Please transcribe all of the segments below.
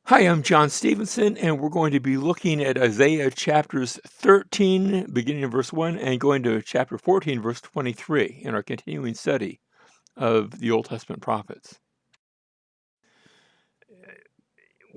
Hi, I'm John Stevenson, and we're going to be looking at Isaiah chapters 13, beginning in verse 1, and going to chapter 14, verse 23, in our continuing study of the Old Testament prophets.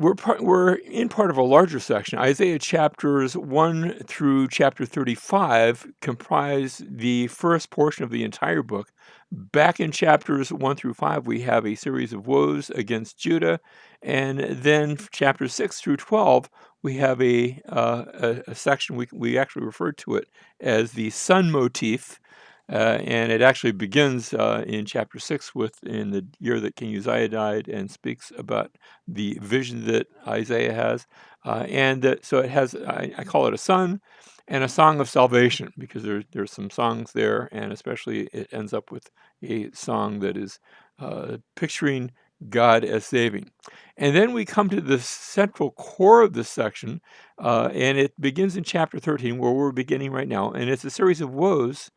We're in part of a larger section. Isaiah chapters 1 through chapter 35 comprise the first portion of the entire book. Back in chapters 1 through 5, we have a series of woes against Judah. And then chapters 6 through 12, we have a section, we actually refer to it as the sun motif. And it actually begins in chapter 6 in the year that King Uzziah died, and speaks about the vision that Isaiah has. So it has, I call it a sun and a song of salvation, because there's some songs there, and especially it ends up with a song that is picturing God as saving. And then we come to the central core of this section, and it begins in chapter 13, where we're beginning right now, and it's a series of woes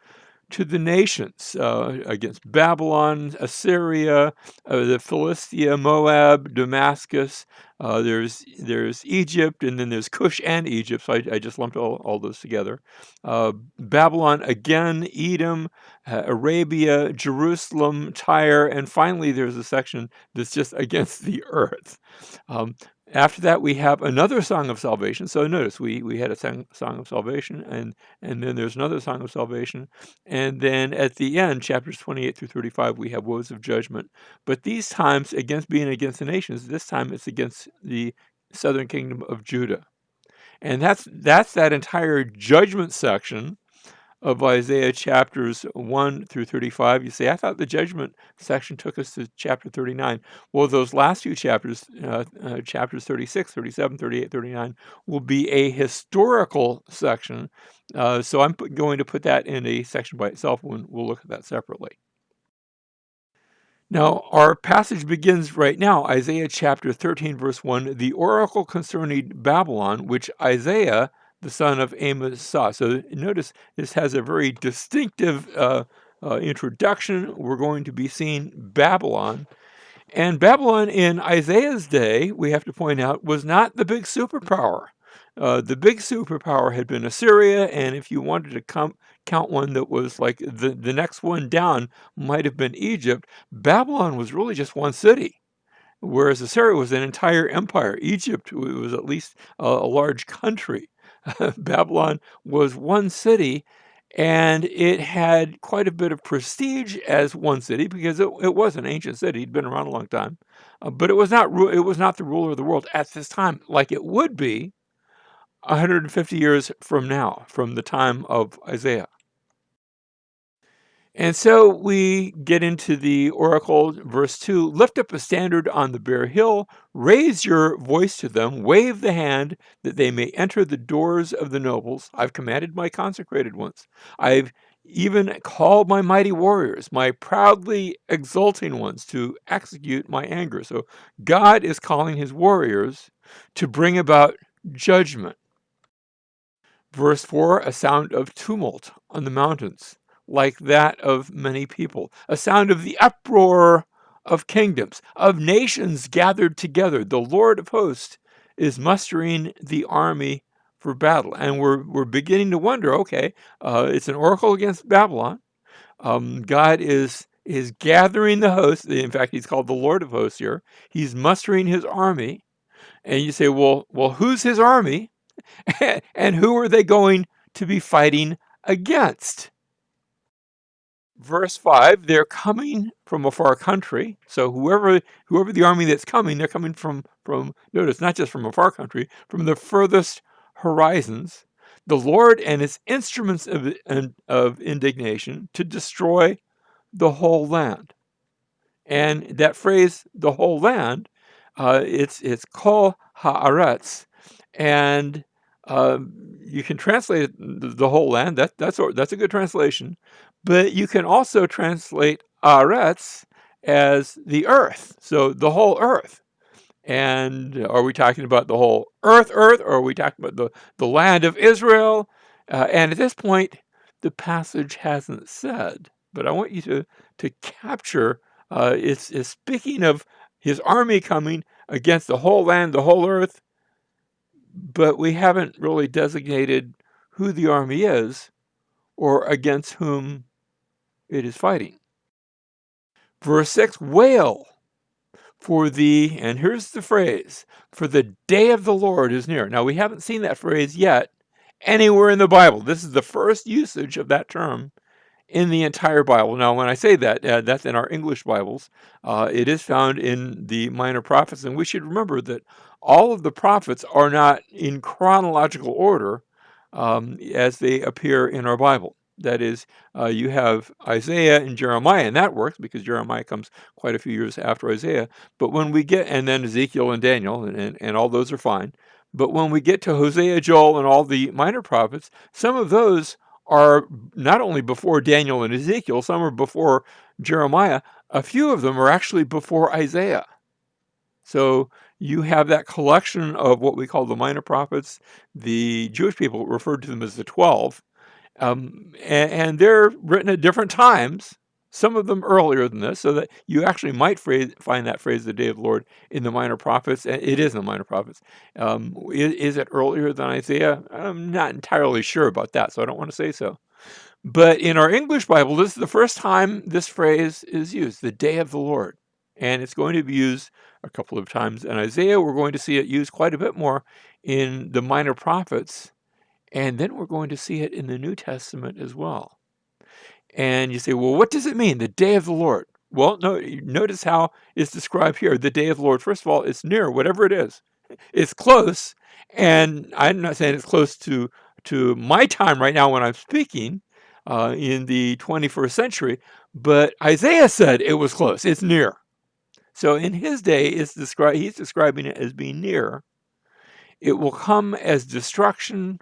to the nations against Babylon, Assyria, the Philistia, Moab, Damascus. There's Egypt, and then there's Cush and Egypt. So I just lumped all those together. Babylon again, Edom, Arabia, Jerusalem, Tyre, and finally there's a section that's just against the earth. Um, After that, we have another song of salvation. So notice we had a song of salvation, and then there's another song of salvation. And then at the end, chapters 28 through 35, we have woes of judgment. But these times, being against the nations, this time it's against the southern kingdom of Judah. And that's that entire judgment section of Isaiah chapters 1 through 35. You say, I thought the judgment section took us to chapter 39. Well, those last few chapters, chapters 36, 37, 38, 39, will be a historical section. So I'm going to put that in a section by itself, when we'll look at that separately. Now, our passage begins right now, Isaiah chapter 13, verse 1, the oracle concerning Babylon, which Isaiah, the son of Amos, saw. So notice this has a very distinctive introduction. We're going to be seeing Babylon. And Babylon in Isaiah's day, we have to point out, was not the big superpower. The big superpower had been Assyria, and if you wanted to count one that was like the next one down, might have been Egypt. Babylon was really just one city, whereas Assyria was an entire empire. Egypt was at least a large country. Babylon was one city, and it had quite a bit of prestige as one city, because it was an ancient city. It'd been around a long time, but it was not the ruler of the world at this time, like it would be 150 years from now, from the time of Isaiah. And so we get into the oracle, verse 2, lift up a standard on the bare hill, raise your voice to them, wave the hand, that they may enter the doors of the nobles. I've commanded my consecrated ones. I've even called my mighty warriors, my proudly exulting ones, to execute my anger. So God is calling his warriors to bring about judgment. Verse 4, a sound of tumult on the mountains, like that of many people, a sound of the uproar of kingdoms, of nations gathered together. The Lord of hosts is mustering the army for battle. And we're beginning to wonder, okay, it's an oracle against Babylon. God is gathering the hosts. In fact, he's called the Lord of hosts here. He's mustering his army. And you say, well, who's his army? And who are they going to be fighting against? Verse 5, they're coming from a far country. So whoever the army that's coming, they're coming from notice, not just from a far country, from the furthest horizons. The Lord and his instruments of indignation, to destroy the whole land. And that phrase, the whole land, it's kol haaretz, and you can translate the whole land. That's a good translation, but you can also translate aretz as the earth, so the whole earth. And are we talking about the whole earth, or are we talking about the land of Israel? And at this point, the passage hasn't said, but I want you to capture. It's speaking of his army coming, against the whole land, the whole earth, but we haven't really designated who the army is or against whom it is fighting. Verse 6, wail for the, and here's the phrase, for the day of the Lord is near. Now, we haven't seen that phrase yet anywhere in the Bible. This is the first usage of that term in the entire Bible. Now, when I say that, that's in our English Bibles. It is found in the Minor Prophets, and we should remember that all of the prophets are not in chronological order as they appear in our Bible. That is, you have Isaiah and Jeremiah, and that works because Jeremiah comes quite a few years after Isaiah. But when we get, and then Ezekiel and Daniel, and all those are fine. But when we get to Hosea, Joel, and all the minor prophets, some of those are not only before Daniel and Ezekiel, some are before Jeremiah. A few of them are actually before Isaiah. So you have that collection of what we call the minor prophets. The Jewish people referred to them as the 12. And they're written at different times, some of them earlier than this, so that you actually might find that phrase, the day of the Lord, in the minor prophets. It is in the minor prophets. Is it earlier than Isaiah? I'm not entirely sure about that, so I don't want to say so. But in our English Bible, this is the first time this phrase is used, the day of the Lord. And it's going to be used a couple of times in Isaiah. We're going to see it used quite a bit more in the minor prophets. And then we're going to see it in the New Testament as well. And you say, well, what does it mean, the day of the Lord? Well, no, notice how it's described here. The day of the Lord, first of all, it's near, whatever it is. It's close. And I'm not saying it's close to my time right now when I'm speaking in the 21st century, but Isaiah said it was close. It's near. So in his day, he's describing it as being near. It will come as destruction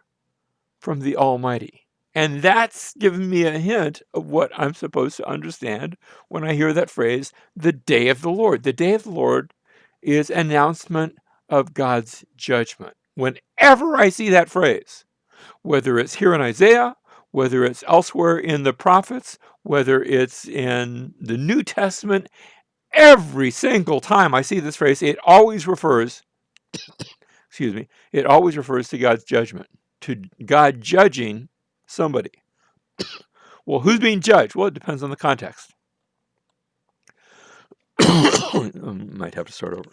from the Almighty. And that's given me a hint of what I'm supposed to understand when I hear that phrase, the day of the Lord. The day of the Lord is announcement of God's judgment. Whenever I see that phrase, whether it's here in Isaiah, whether it's elsewhere in the prophets, whether it's in the New Testament, every single time I see this phrase, it always refers, it always refers to God's judgment, to God judging somebody. Well, who's being judged? Well, it depends on the context. Might have to start over.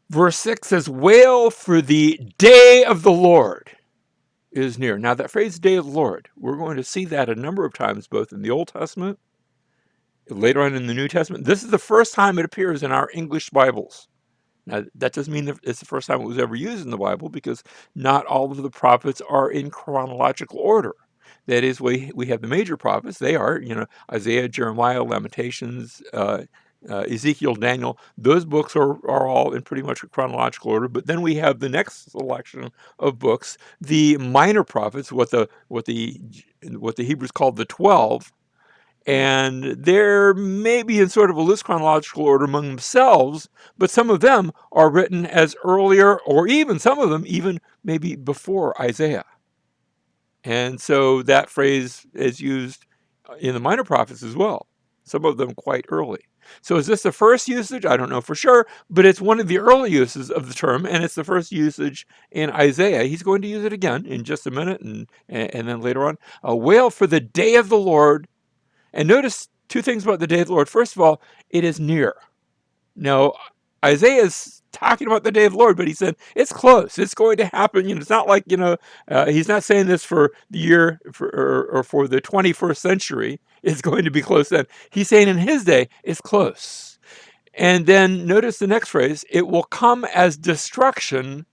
Verse 6 says, wail, for the day of the Lord is near. Now, that phrase, day of the Lord, we're going to see that a number of times, both in the Old Testament, later on in the New Testament. This is the first time it appears in our English Bibles. Now, that doesn't mean that it's the first time it was ever used in the Bible, because not all of the prophets are in chronological order. That is, we have the major prophets. They are, Isaiah, Jeremiah, Lamentations, Ezekiel, Daniel. Those books are all in pretty much a chronological order. But then we have the next selection of books, the minor prophets, what the Hebrews called the 12. And they're maybe in sort of a loose chronological order among themselves, but some of them are written as earlier, or even some of them even maybe before Isaiah. And so that phrase is used in the minor prophets as well, some of them quite early. So is this the first usage? I don't know for sure, but it's one of the early uses of the term, and it's the first usage in Isaiah. He's going to use it again in just a minute, and then later on. Wail for the day of the Lord. And notice two things about the day of the Lord. First of all, it is near. Now, Isaiah is talking about the day of the Lord, but he said it's close. It's going to happen. It's not like, he's not saying this for the year or for the 21st century. It's going to be close then. He's saying in his day, it's close. And then notice the next phrase, it will come as destruction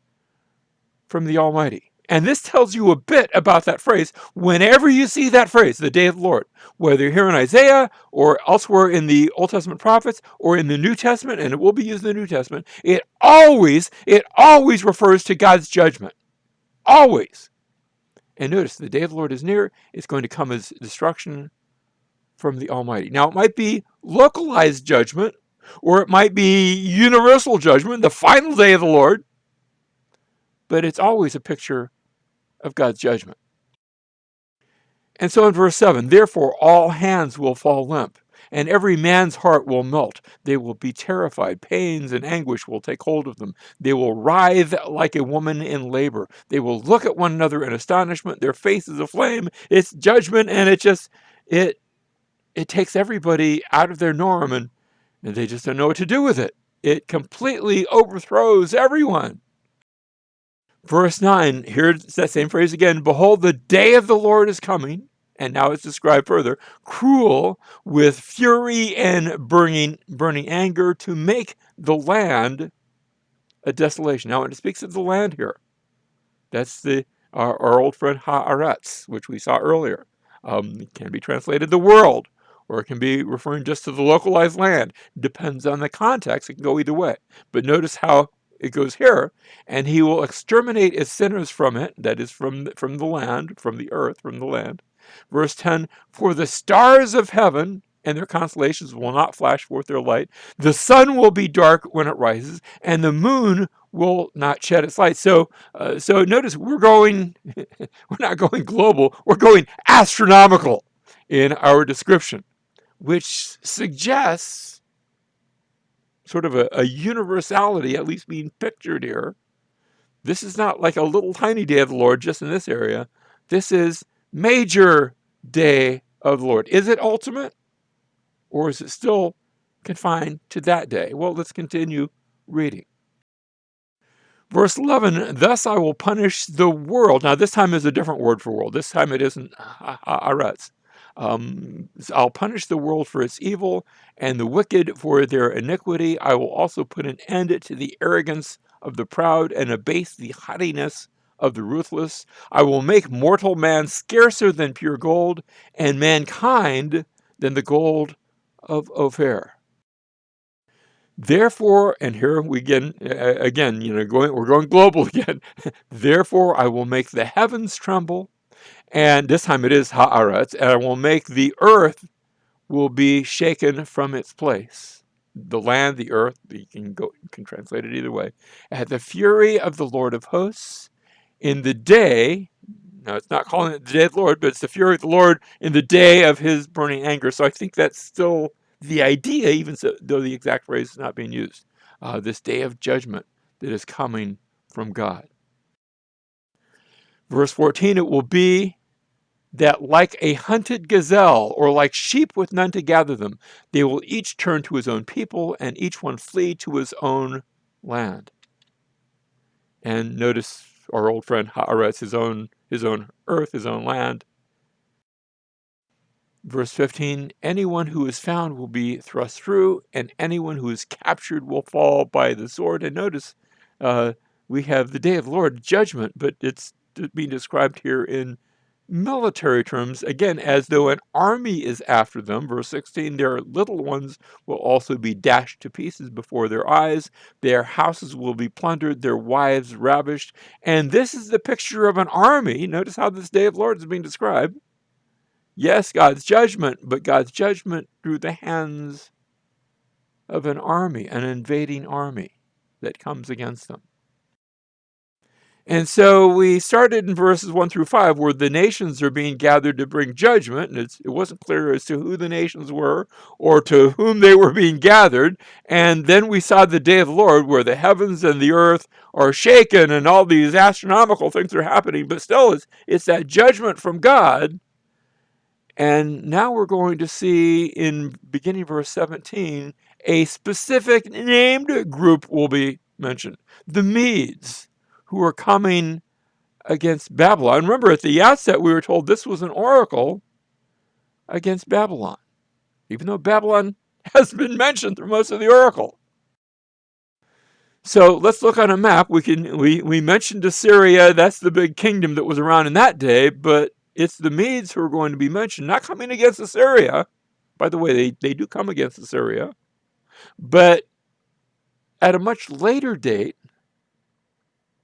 from the Almighty. And this tells you a bit about that phrase. Whenever you see that phrase, the day of the Lord, whether here in Isaiah or elsewhere in the Old Testament prophets or in the New Testament, and it will be used in the New Testament, it always refers to God's judgment. Always. And notice, the day of the Lord is near. It's going to come as destruction from the Almighty. Now, it might be localized judgment, or it might be universal judgment, the final day of the Lord, but it's always a picture of God's judgment. And so in verse 7, therefore all hands will fall limp, and every man's heart will melt. They will be terrified. Pains and anguish will take hold of them. They will writhe like a woman in labor. They will look at one another in astonishment. Their faces aflame. It's judgment, and it takes everybody out of their norm, and they just don't know what to do with it. It completely overthrows everyone. Verse 9, here's that same phrase again. Behold, the day of the Lord is coming, and now it's described further, cruel, with fury and burning anger, to make the land a desolation. Now, when it speaks of the land here, that's our old friend Haaretz, which we saw earlier. It can be translated the world, or it can be referring just to the localized land. Depends on the context. It can go either way. But notice how it goes here, and he will exterminate its sinners from it, that is from the land, from the earth, from the land. Verse 10, for the stars of heaven and their constellations will not flash forth their light. The sun will be dark when it rises, and the moon will not shed its light. So notice we're not going global, we're going astronomical in our description, which suggests sort of a universality, at least being pictured here. This is not like a little tiny day of the Lord just in this area. This is major day of the Lord. Is it ultimate, or is it still confined to that day? Well, let's continue reading. Verse 11, thus I will punish the world. Now, this time is a different word for world. This time it isn't haaretz. I'll punish the world for its evil and the wicked for their iniquity. I will also put an end to the arrogance of the proud and abase the haughtiness of the ruthless. I will make mortal man scarcer than pure gold, and mankind than the gold of Ophir. Therefore, and here we again, we're going global again. Therefore, I will make the heavens tremble, and this time it is haaretz, and I will make the earth will be shaken from its place. The land, the earth, you can translate it either way. At the fury of the Lord of hosts, in the day, now it's not calling it the day of the Lord, but it's the fury of the Lord in the day of his burning anger. So I think that's still the idea, even though the exact phrase is not being used. This day of judgment that is coming from God. Verse 14, it will be that like a hunted gazelle, or like sheep with none to gather them, they will each turn to his own people, and each one flee to his own land. And notice our old friend Haaretz, his own earth, his own land. Verse 15, anyone who is found will be thrust through, and anyone who is captured will fall by the sword. And notice we have the day of the Lord, judgment, but it's being described here in military terms, again, as though an army is after them. Verse 16, their little ones will also be dashed to pieces before their eyes. Their houses will be plundered, their wives ravished. And this is the picture of an army. Notice how this day of the Lord is being described. Yes, God's judgment, but God's judgment through the hands of an army, an invading army that comes against them. And so we started in verses 1 through 5, where the nations are being gathered to bring judgment, and it wasn't clear as to who the nations were or to whom they were being gathered. And then we saw the day of the Lord, where the heavens and the earth are shaken and all these astronomical things are happening, but still it's that judgment from God. And now we're going to see in beginning verse 17, a specific named group will be mentioned, the Medes, who are coming against Babylon. Remember, at the outset, we were told this was an oracle against Babylon, even though Babylon has been mentioned through most of the oracle. So let's look on a map. We mentioned Assyria. That's the big kingdom that was around in that day, but it's the Medes who are going to be mentioned, not coming against Assyria. By the way, they do come against Assyria, but at a much later date,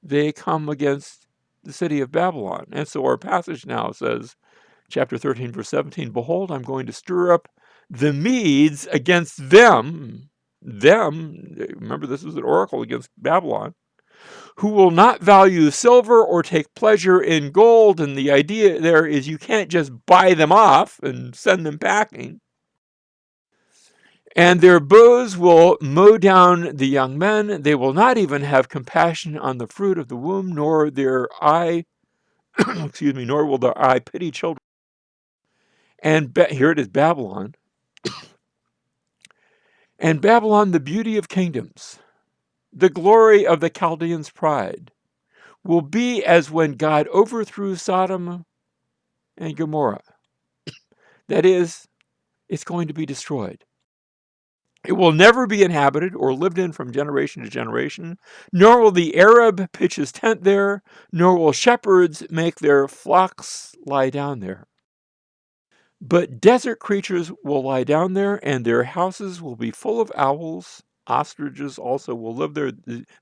they come against the city of Babylon. And so our passage now says, chapter 13, verse 17, behold, I'm going to stir up the Medes against them. Them, remember this is an oracle against Babylon, who will not value silver or take pleasure in gold. And the idea there is you can't just buy them off and send them packing. And their bows will mow down the young men. They will not even have compassion on the fruit of the womb, nor their eye, excuse me, nor will their eye pity children. And here it is, Babylon. And Babylon, the beauty of kingdoms, the glory of the Chaldeans' pride, will be as when God overthrew Sodom and Gomorrah. That is, it's going to be destroyed. It will never be inhabited or lived in from generation to generation, nor will the Arab pitch his tent there, nor will shepherds make their flocks lie down there. But desert creatures will lie down there, and their houses will be full of owls. Ostriches also will live there.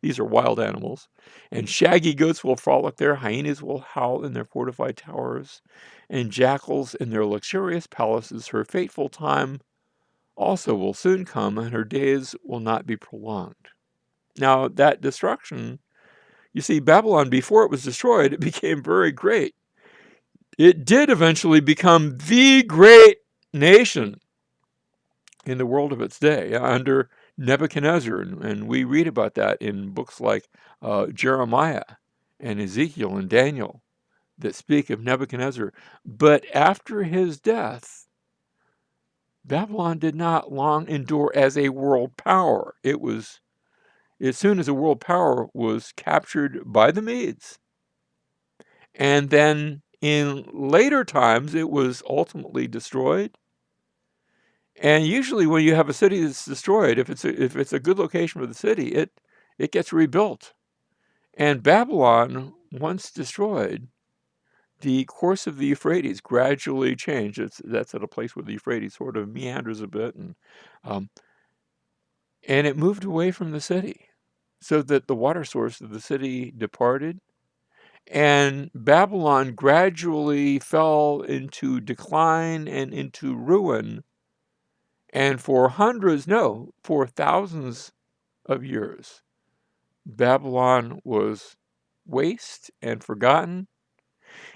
These are wild animals. And shaggy goats will frolic there. Hyenas will howl in their fortified towers, and jackals in their luxurious palaces. Her fateful time also will soon come, and her days will not be prolonged. Now, that destruction, you see, Babylon, before it was destroyed, it became very great. It did eventually become the great nation in the world of its day under Nebuchadnezzar. And we read about that in books like Jeremiah and Ezekiel and Daniel that speak of Nebuchadnezzar. But after his death, Babylon did not long endure as a world power. It was, as soon as a world power was captured by the Medes, and then in later times it was ultimately destroyed. And usually when you have a city that's destroyed, if it's a good location for the city, it gets rebuilt. And Babylon, once destroyed, the course of the Euphrates gradually changed. That's at a place where the Euphrates sort of meanders a bit, and it moved away from the city, so that the water source of the city departed, and Babylon gradually fell into decline and into ruin. And for thousands of years, Babylon was waste and forgotten.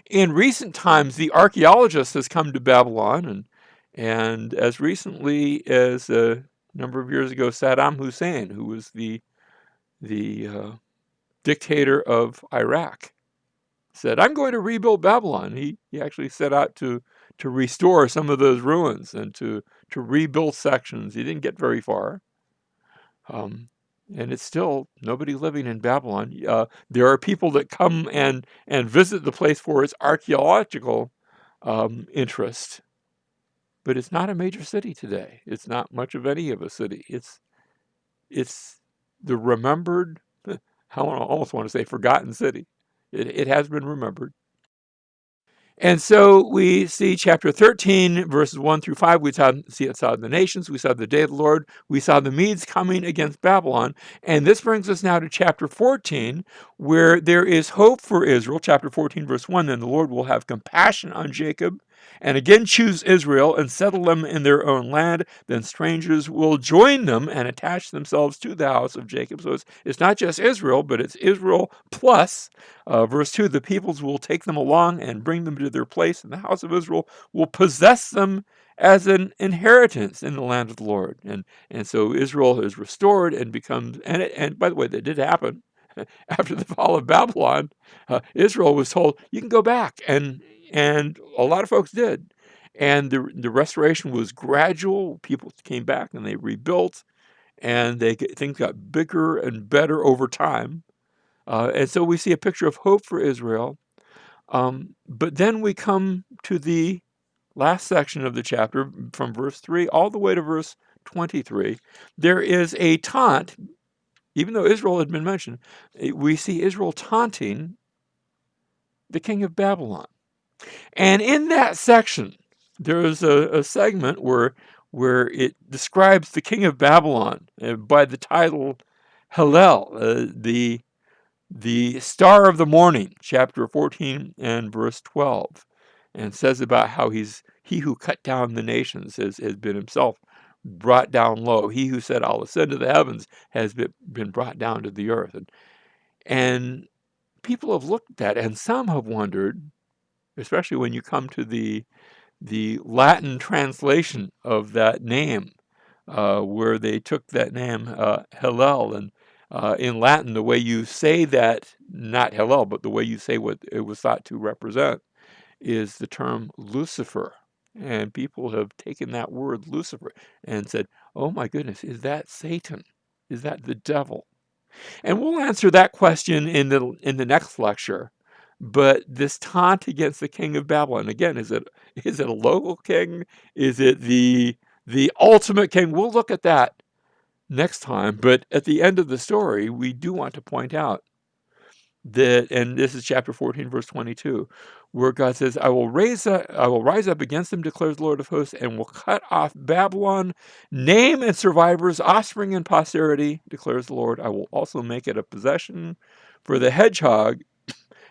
In recent times, the archaeologist has come to Babylon, and as recently as a number of years ago, Saddam Hussein, who was the dictator of Iraq, said, I'm going to rebuild Babylon. He actually set out to restore some of those ruins and to rebuild sections. He didn't get very far. And it's still nobody living in Babylon. There are people that come and visit the place for its archaeological interest. But it's not a major city today. It's not much of any of a city. It's the remembered, I almost want to say forgotten city. It has been remembered. And so we see chapter 13, verses 1 through 5. We saw the nations. We saw the day of the Lord. We saw the Medes coming against Babylon. And this brings us now to chapter 14, where there is hope for Israel. Chapter 14, verse 1, then the Lord will have compassion on Jacob and again choose Israel and settle them in their own land. Then strangers will join them and attach themselves to the house of Jacob. So it's not just Israel, but it's Israel plus. Verse 2, the peoples will take them along and bring them to their place, and the house of Israel will possess them as an inheritance in the land of the Lord. And so Israel is restored and becomes, and by the way, that did happen. After the fall of Babylon, Israel was told, you can go back. And a lot of folks did. And the restoration was gradual. People came back and they rebuilt, and things got bigger and better over time. And so we see a picture of hope for Israel. But then we come to the last section of the chapter, from verse 3 all the way to verse 23. There is a taunt even though Israel had been mentioned, we see Israel taunting the king of Babylon. And in that section, there is a segment where it describes the king of Babylon by the title Hallel, the star of the morning, chapter 14 and verse 12, and says about how he who cut down the nations has been himself brought down low. He who said, I'll ascend to the heavens, has been brought down to the earth. And people have looked at that, and some have wondered, especially when you come to the Latin translation of that name, where they took that name Hillel, and in Latin, the way you say that, not Hillel, but the way you say what it was thought to represent, is the term Lucifer. And people have taken that word Lucifer and said, oh my goodness, is that Satan? Is that the devil? And we'll answer that question in the next lecture. But this taunt against the king of Babylon, again, is it a local king? Is it the ultimate king? We'll look at that next time. But at the end of the story, we do want to point out that, and this is chapter 14, verse 22, where God says, I will rise up against them, declares the Lord of hosts, and will cut off Babylon, name and survivors, offspring and posterity, declares the Lord. I will also make it a possession for the hedgehog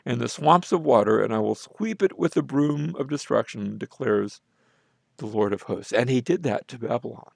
and the swamps of water, and I will sweep it with the broom of destruction, declares the Lord of hosts. And he did that to Babylon.